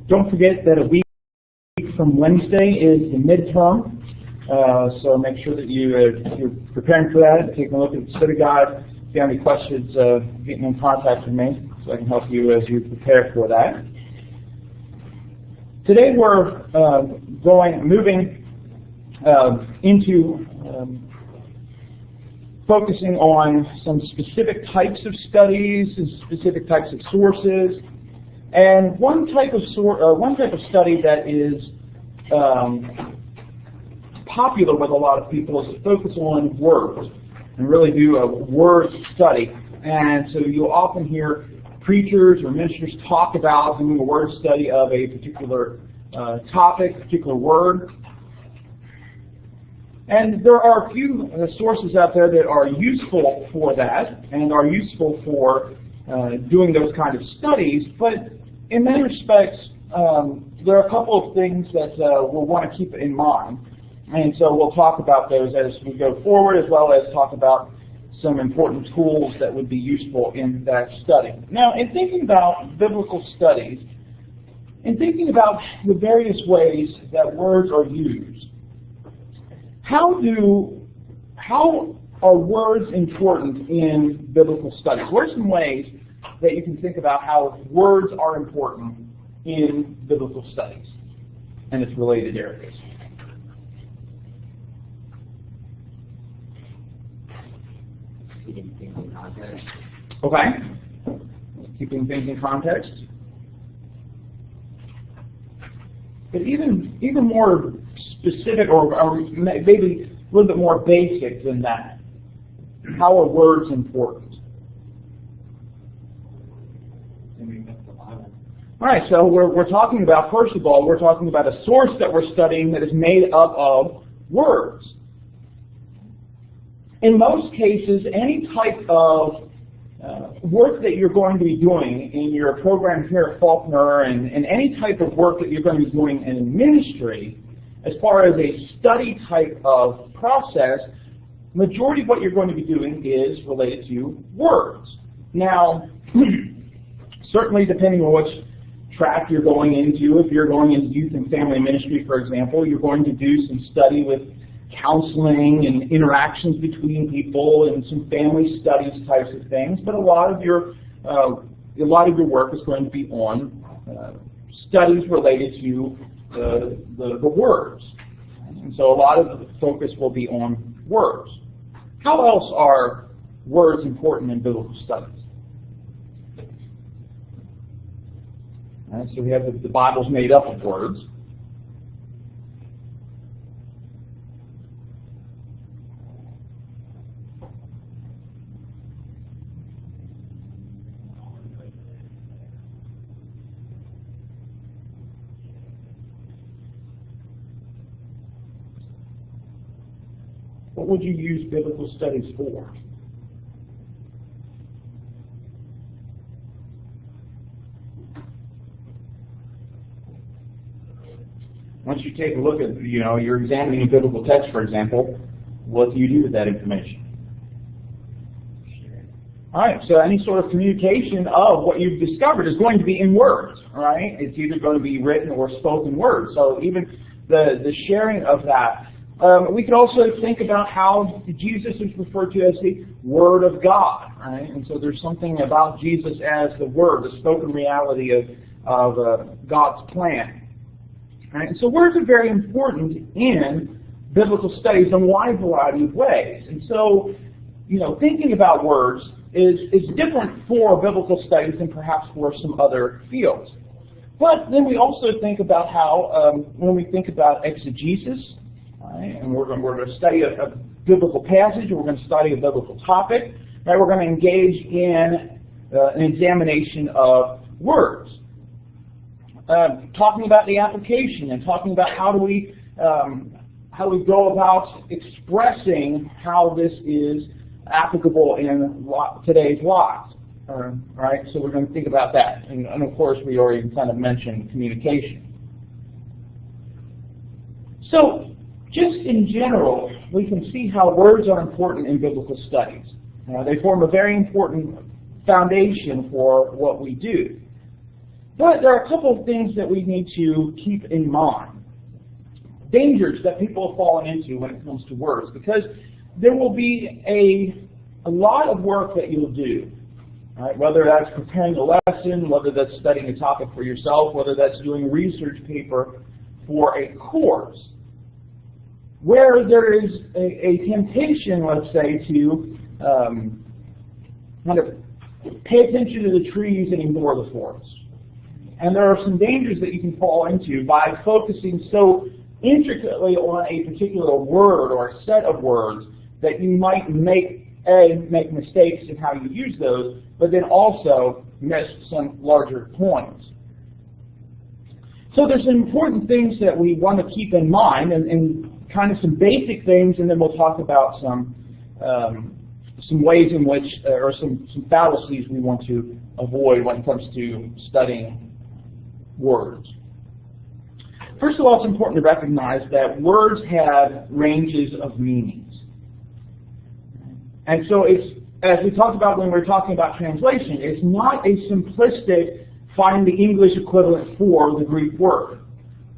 Don't forget that a week from Wednesday is the midterm, so make sure that you're preparing for that, taking a look at the study guide. If you have any questions, getting in contact with me so I can help you as you prepare for that. Today we're moving into focusing on some specific types of studies and specific types of sources. And one type of study that is popular with a lot of people is to focus on words and really do a word study. And so you'll often hear preachers or ministers talk about doing a word study of a particular topic, particular word. And there are a few sources out there that are useful for that and are useful for doing those kind of studies, but in many respects, there are a couple of things that we'll want to keep in mind. And so we'll talk about those as we go forward, as well as talk about some important tools that would be useful in that study. Now, in thinking about biblical studies, in thinking about the various ways that words are used, how are words important in biblical studies? What are some ways that you can think about how words are important in biblical studies and its related areas? Keeping things in context. Okay. Keeping things in context. But even more specific, or maybe a little bit more basic than that, how are words important? All right, so we're talking about, first of all, we're talking about a source that we're studying that is made up of words. In most cases, any type of work that you're going to be doing in your program here at Faulkner and any type of work that you're going to be doing in ministry, as far as a study type of process, majority of what you're going to be doing is related to words. Now, certainly depending on which track you're going into, if you're going into youth and family ministry, for example, you're going to do some study with counseling and interactions between people and some family studies types of things. But a lot of your work is going to be on studies related to the words, and so a lot of the focus will be on words. How else are words important in biblical studies? So we have the Bible's made up of words. What would you use biblical studies for? Once you take a look at, you're examining a biblical text, for example, what do you do with that information? All right, so any sort of communication of what you've discovered is going to be in words, all right? It's either going to be written or spoken words. So even the sharing of that. We could also think about how Jesus is referred to as the Word of God, right? And so there's something about Jesus as the Word, the spoken reality of God's plan. Right? And so words are very important in biblical studies in a wide variety of ways. And so, thinking about words is different for biblical studies than perhaps for some other fields. But then we also think about how, when we think about exegesis, right, and we're going to study a biblical passage, or we're going to study a biblical topic, right, we're going to engage in an examination of words. Talking about the application and talking about how do we go about expressing how this is applicable in today's lives. Right? So we're going to think about that. And of course, we already kind of mentioned communication. So just in general, we can see how words are important in biblical studies. They form a very important foundation for what we do. But there are a couple of things that we need to keep in mind. Dangers that people have fallen into when it comes to words, because there will be a lot of work that you'll do, right? Whether that's preparing a lesson, whether that's studying a topic for yourself, whether that's doing a research paper for a course, where there is a temptation, let's say, to kind of pay attention to the trees and ignore the forest. And there are some dangers that you can fall into by focusing so intricately on a particular word or a set of words that you might make mistakes in how you use those, but then also miss some larger points. So there's some important things that we want to keep in mind, and kind of some basic things, and then we'll talk about some ways in which, or some fallacies we want to avoid when it comes to studying words. First of all, it's important to recognize that words have ranges of meanings. And so it's, as we talked about when we were talking about translation, it's not a simplistic find the English equivalent for the Greek word.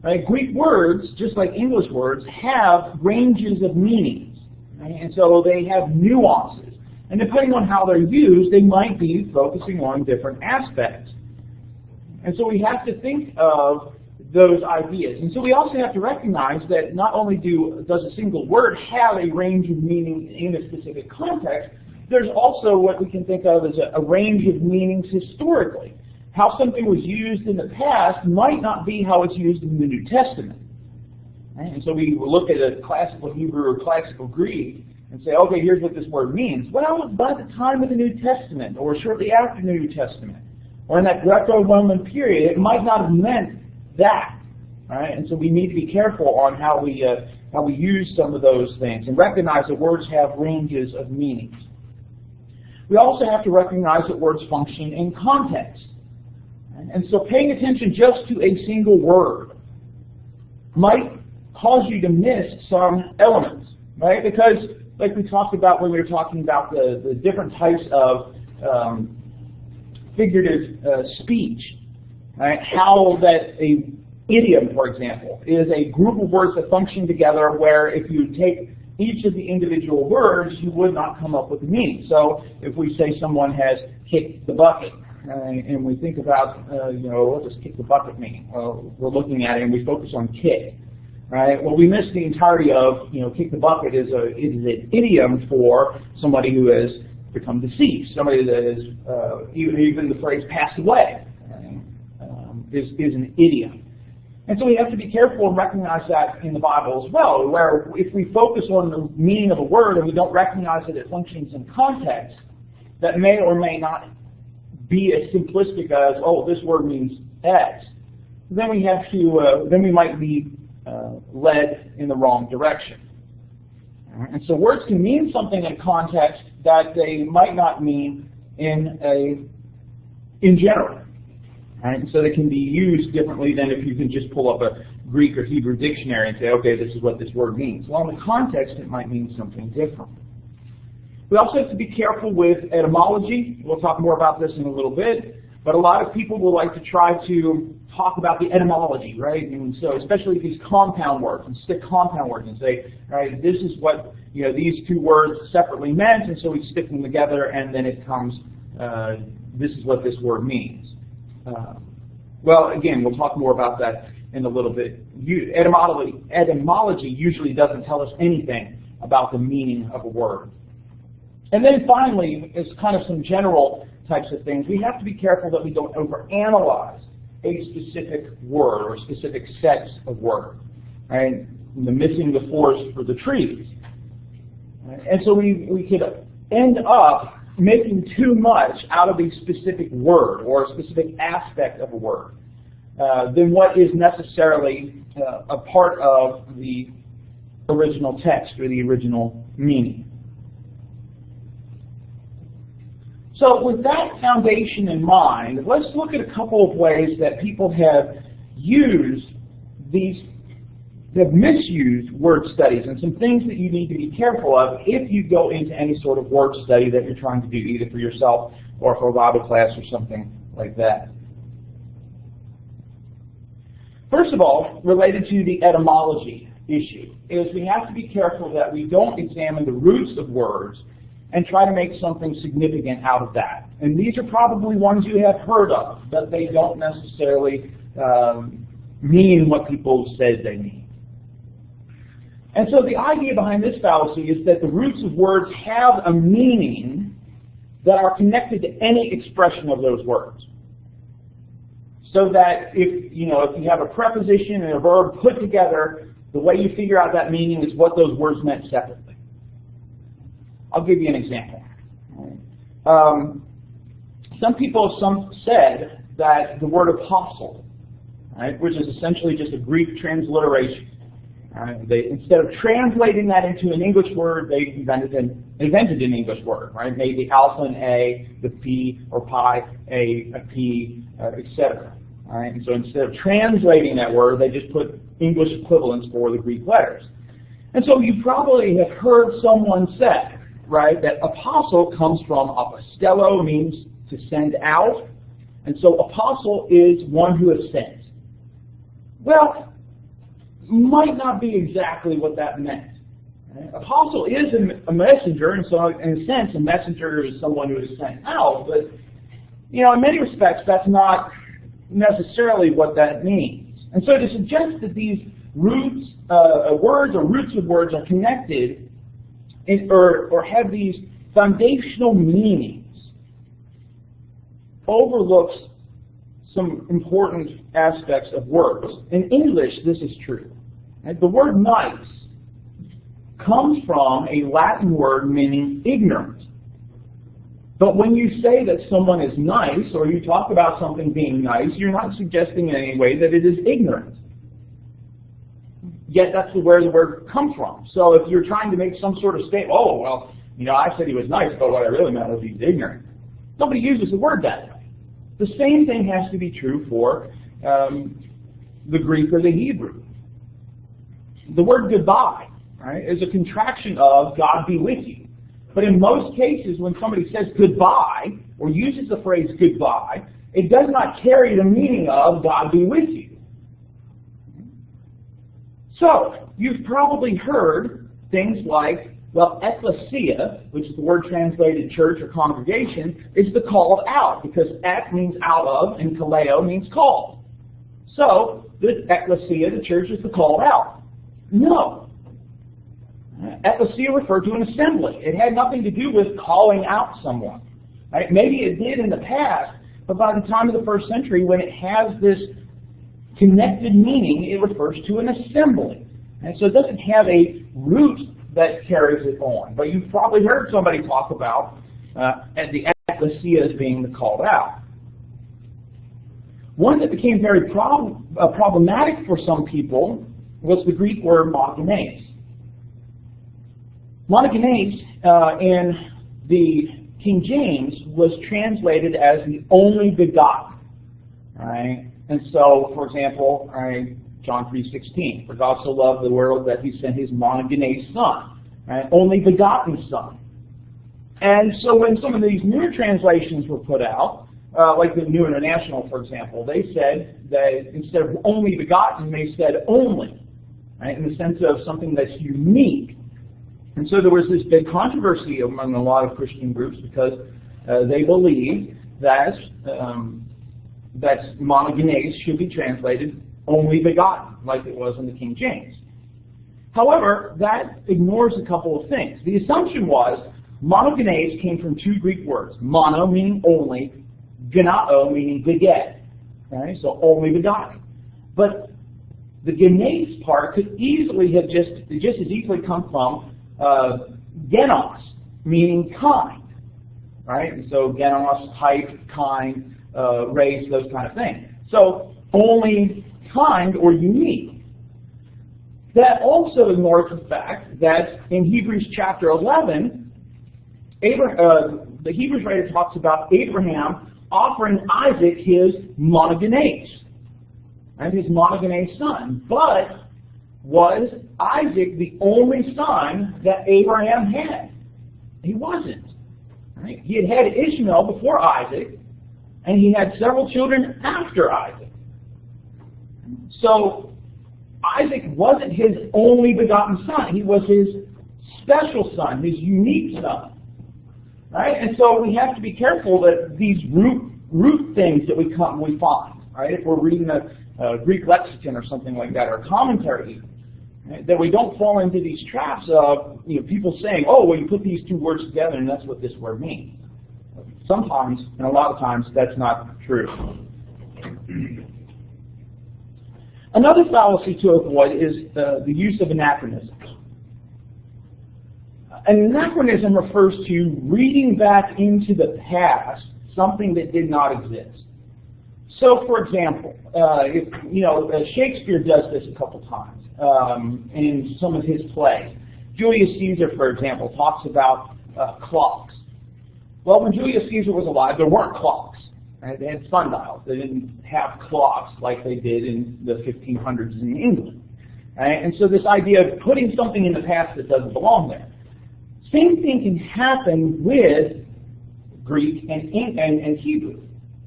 Right? Greek words, just like English words, have ranges of meanings. Right? And so they have nuances. And depending on how they're used, they might be focusing on different aspects. And so we have to think of those ideas. And so we also have to recognize that not only does a single word have a range of meaning in a specific context, there's also what we can think of as a range of meanings historically. How something was used in the past might not be how it's used in the New Testament. Right? And so we look at a classical Hebrew or classical Greek and say, okay, here's what this word means. Well, by the time of the New Testament, or shortly after the New Testament, or in that Greco-Roman period, it might not have meant that. Right? And so we need to be careful on how we use some of those things and recognize that words have ranges of meanings. We also have to recognize that words function in context. And so paying attention just to a single word might cause you to miss some elements, right? Because, like we talked about when we were talking about the different types of figurative speech, right? How that a idiom, for example, is a group of words that function together where if you take each of the individual words, you would not come up with a meaning. So if we say someone has kicked the bucket, and we think about, what does kick the bucket mean? Well, we're looking at it and we focus on kick, right? Well, we miss the entirety of, kick the bucket is an idiom for somebody who has become deceased, somebody that is, even the phrase passed away, is an idiom. And so we have to be careful and recognize that in the Bible as well, where if we focus on the meaning of a word and we don't recognize that it functions in context, that may or may not be as simplistic as, oh, this word means X. Then we have to, then we might be led in the wrong direction. And so words can mean something in context that they might not mean in general. Right? And so they can be used differently than if you can just pull up a Greek or Hebrew dictionary and say, okay, this is what this word means. Well, in the context, it might mean something different. We also have to be careful with etymology. We'll talk more about this in a little bit. But a lot of people will like to try to talk about the etymology, right? And so especially these compound words, and stick compound words and say, right, this is what these two words separately meant, and so we stick them together, and then it comes, this is what this word means. Well, again, we'll talk more about that in a little bit. Etymology usually doesn't tell us anything about the meaning of a word. And then finally, as kind of some general types of things, we have to be careful that we don't overanalyze a specific word or specific sets of words. Right? The missing the forest for the trees. Right? And so we could end up making too much out of a specific word or a specific aspect of a word than what is necessarily a part of the original text or the original meaning. So with that foundation in mind, let's look at a couple of ways that people have misused word studies, and some things that you need to be careful of if you go into any sort of word study that you're trying to do, either for yourself or for a Bible class or something like that. First of all, related to the etymology issue, is we have to be careful that we don't examine the roots of words and try to make something significant out of that. And these are probably ones you have heard of, but they don't necessarily mean what people said they mean. And so the idea behind this fallacy is that the roots of words have a meaning that are connected to any expression of those words. So that if you have a preposition and a verb put together, the way you figure out that meaning is what those words meant separately. I'll give you an example. Some people have said that the word apostle, right, which is essentially just a Greek transliteration, instead of translating that into an English word, they invented an English word, right? Made the alpha an A, the P or pi a P, etc. Right? And so instead of translating that word, they just put English equivalents for the Greek letters. And so you probably have heard someone say, right, that apostle comes from apostello, means to send out, and so apostle is one who has sent. Well, might not be exactly what that meant. Right? Apostle is a messenger, and so in a sense, a messenger is someone who is sent out, but in many respects, that's not necessarily what that means. And so to suggest that these roots, words or roots of words are connected or have these foundational meanings overlooks some important aspects of words. In English, this is true. Right? The word nice comes from a Latin word meaning ignorant. But when you say that someone is nice, or you talk about something being nice, you're not suggesting in any way that it is ignorant. Yet that's where the word comes from. So if you're trying to make some sort of statement, I said he was nice, but what I really meant was he's ignorant. Nobody uses the word that way. The same thing has to be true for the Greek or the Hebrew. The word goodbye, right, is a contraction of God be with you. But in most cases, when somebody says goodbye, or uses the phrase goodbye, it does not carry the meaning of God be with you. So, you've probably heard things like, ecclesia, which is the word translated church or congregation, is the called out, because ek means out of, and kaleo means called. So, the ecclesia, the church, is the called out. No. Ecclesia referred to an assembly. It had nothing to do with calling out someone. Right? Maybe it did in the past, but by the time of the first century, when it has this connected meaning, it refers to an assembly. And so it doesn't have a root that carries it on. But you've probably heard somebody talk about the ecclesia as being the called out. One that became very problematic for some people was the Greek word monogenes. Monogenes in the King James was translated as the only begotten. Right? And so, for example, John 3:16, for God so loved the world that he sent his monogenes son, right? Only begotten son. And so when some of these newer translations were put out, like the New International, for example, they said that instead of only begotten, they said only, right? In the sense of something that's unique. And so there was this big controversy among a lot of Christian groups because they believed that monogenes should be translated only begotten, like it was in the King James. However, that ignores a couple of things. The assumption was monogenes came from two Greek words, mono meaning only, genao meaning beget, right? So only begotten. But the genes part could easily have just as easily come from genos, meaning kind, right? So genos, type, kind, race, those kind of things. So only kind or unique. That also ignores the fact that in Hebrews chapter 11, the Hebrews writer talks about Abraham offering Isaac his monogenes, right, his monogenes son. But was Isaac the only son that Abraham had? He wasn't. Right? He had Ishmael before Isaac, and he had several children after Isaac. So Isaac wasn't his only begotten son. He was his special son, his unique son. Right? And so we have to be careful that these root things that we find, right? If we're reading a Greek lexicon or something like that, or a commentary, right? That we don't fall into these traps of people saying, oh, well, you put these two words together and that's what this word means. Sometimes, and a lot of times, that's not true. Another fallacy to avoid is the use of anachronisms. An anachronism refers to reading back into the past something that did not exist. So, for example, Shakespeare does this a couple times in some of his plays. Julius Caesar, for example, talks about clocks. Well, when Julius Caesar was alive, there weren't clocks. Right? They had sundials. They didn't have clocks like they did in the 1500s in England. Right? And so this idea of putting something in the past that doesn't belong there. Same thing can happen with Greek and Hebrew,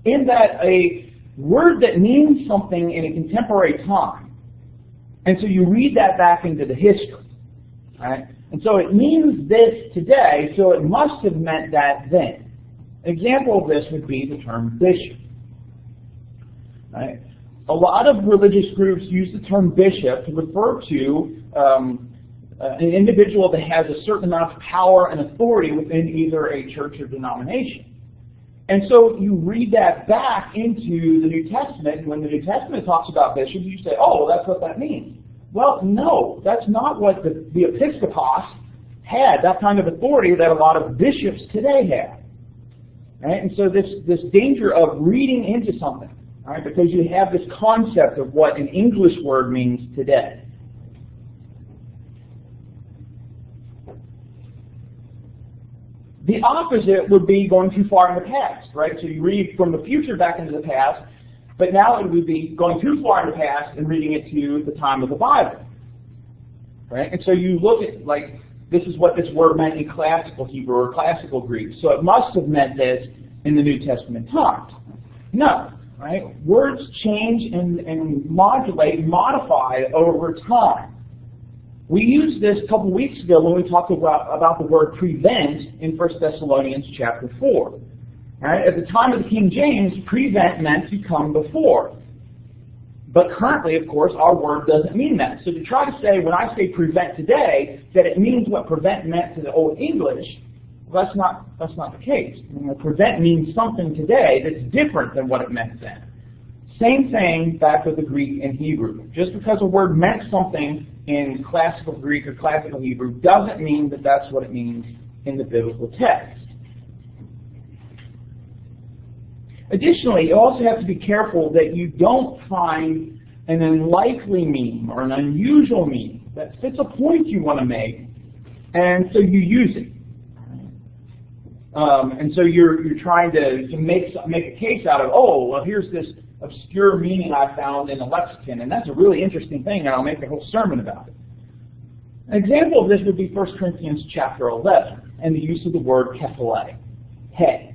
in that a word that means something in a contemporary time, and so you read that back into the history, right? And so it means this today, so it must have meant that then. An example of this would be the term bishop. Right? A lot of religious groups use the term bishop to refer to an individual that has a certain amount of power and authority within either a church or denomination. And so you read that back into the New Testament, and when the New Testament talks about bishops, you say, oh, well, that's what that means. Well, no, that's not what the episcopos had, that kind of authority that a lot of bishops today have. Right? And so this danger of reading into something, right, because you have this concept of what an English word means today. The opposite would be going too far in the past, right? So you read from the future back into the past, but now it would be going too far in the past and reading it to the time of the Bible, right? And so you look at, like, this is what this word meant in classical Hebrew or classical Greek, so it must have meant this in the New Testament times. No, right? Words change and modify over time. We used this a couple weeks ago when we talked about the word prevent in 1 Thessalonians chapter 4. Right? At the time of the King James, prevent meant to come before. But currently, of course, our word doesn't mean that. So to try to say, when I say prevent today, that it means what prevent meant to the Old English, well, that's not the case. Prevent means something today that's different than what it meant then. Same thing back with the Greek and Hebrew. Just because a word meant something in classical Greek or classical Hebrew doesn't mean that that's what it means in the biblical text. Additionally, you also have to be careful that you don't find an unlikely meaning or an unusual meaning that fits a point you want to make, and so you use it. And so you're trying to make a case out of, oh, well, here's this obscure meaning I found in a lexicon, and that's a really interesting thing, and I'll make a whole sermon about it. An example of this would be 1 Corinthians chapter 11, and the use of the word kephale, head.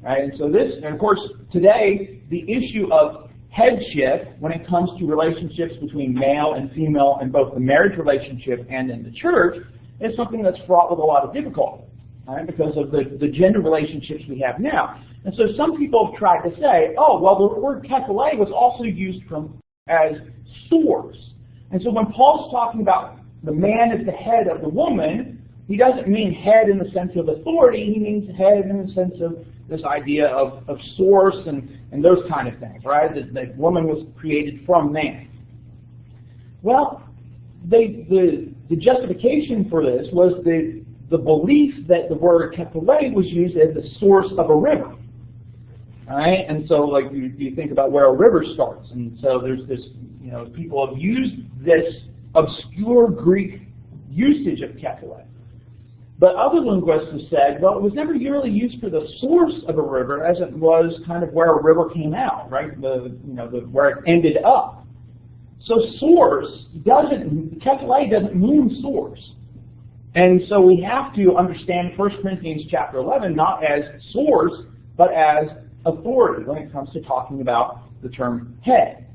Right? And so this, and of course, today, the issue of headship when it comes to relationships between male and female in both the marriage relationship and in the church is something that's fraught with a lot of difficulty, right? Because of the gender relationships we have now. And so some people have tried to say, oh, well, the word kephale was also used as source. And so when Paul's talking about the man as the head of the woman, he doesn't mean head in the sense of authority, he means head in the sense of this idea of source and those kind of things, right? That woman was created from man. Well, the justification for this was the belief that the word kephale was used as the source of a river. All right? And so, like, you think about where a river starts. And so there's this, people have used this obscure Greek usage of kephale. But other linguists have said, well, it was never really used for the source of a river as it was kind of where a river came out, right? Where it ended up. So source kephale doesn't mean source. And so we have to understand 1 Corinthians chapter 11 not as source, but as authority when it comes to talking about the term head.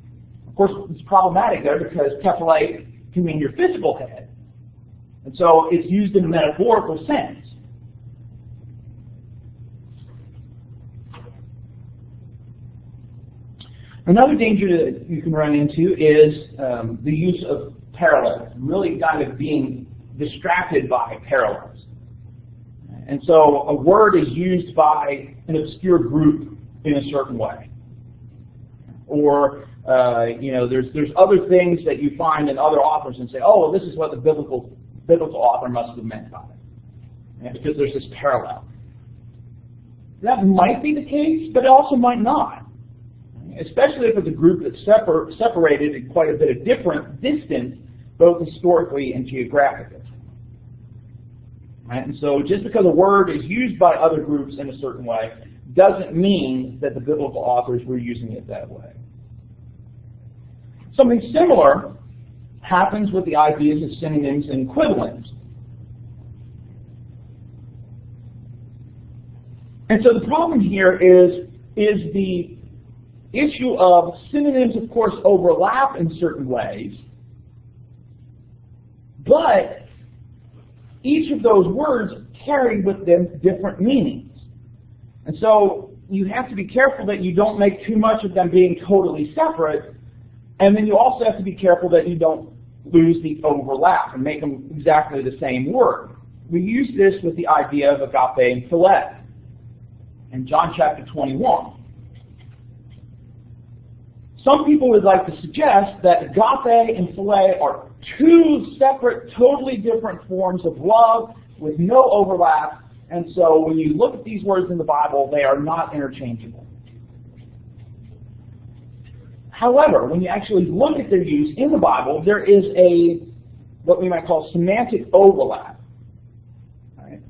Of course, it's problematic there because kephale can mean your physical head. And so it's used in a metaphorical sense. Another danger that you can run into is the use of parallels, really kind of being distracted by parallels. And so a word is used by an obscure group in a certain way. Or, there's other things that you find in other authors and say, oh, well, this is what the biblical author must have meant by it. Because there's this parallel. That might be the case, but it also might not. Especially if it's a group that's separated in quite a bit of different distance, both historically and geographically. Right? And so just because a word is used by other groups in a certain way doesn't mean that the biblical authors were using it that way. Something similar happens with the ideas of synonyms and equivalents. And so the problem here is the issue of synonyms, of course, overlap in certain ways, but each of those words carry with them different meanings. And so you have to be careful that you don't make too much of them being totally separate, and then you also have to be careful that you don't lose the overlap and make them exactly the same word. We use this with the idea of agape and philia in John chapter 21. Some people would like to suggest that agape and philia are two separate, totally different forms of love with no overlap, and so when you look at these words in the Bible, they are not interchangeable. However, when you actually look at their use in the Bible, there is what we might call semantic overlap. Right?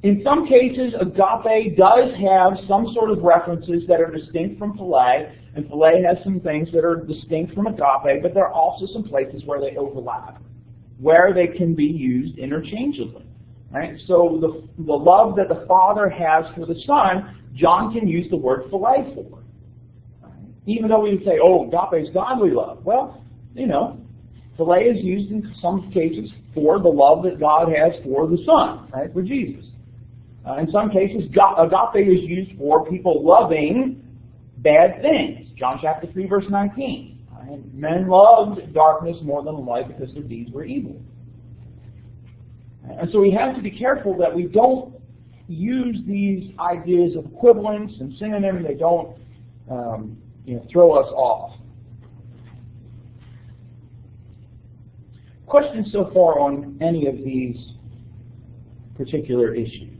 In some cases, agape does have some sort of references that are distinct from philia, and philia has some things that are distinct from agape, but there are also some places where they overlap, where they can be used interchangeably. Right? So the love that the Father has for the Son, John can use the word philia for. Right? Even though we would say, oh, agape is godly love. Well, philia is used in some cases for the love that God has for the Son, right, for Jesus. In some cases, agape is used for people loving bad things. John chapter 3, verse 19. Right? Men loved darkness more than the light because their deeds were evil. And so we have to be careful that we don't use these ideas of equivalence and synonym. They don't throw us off. Questions so far on any of these particular issues?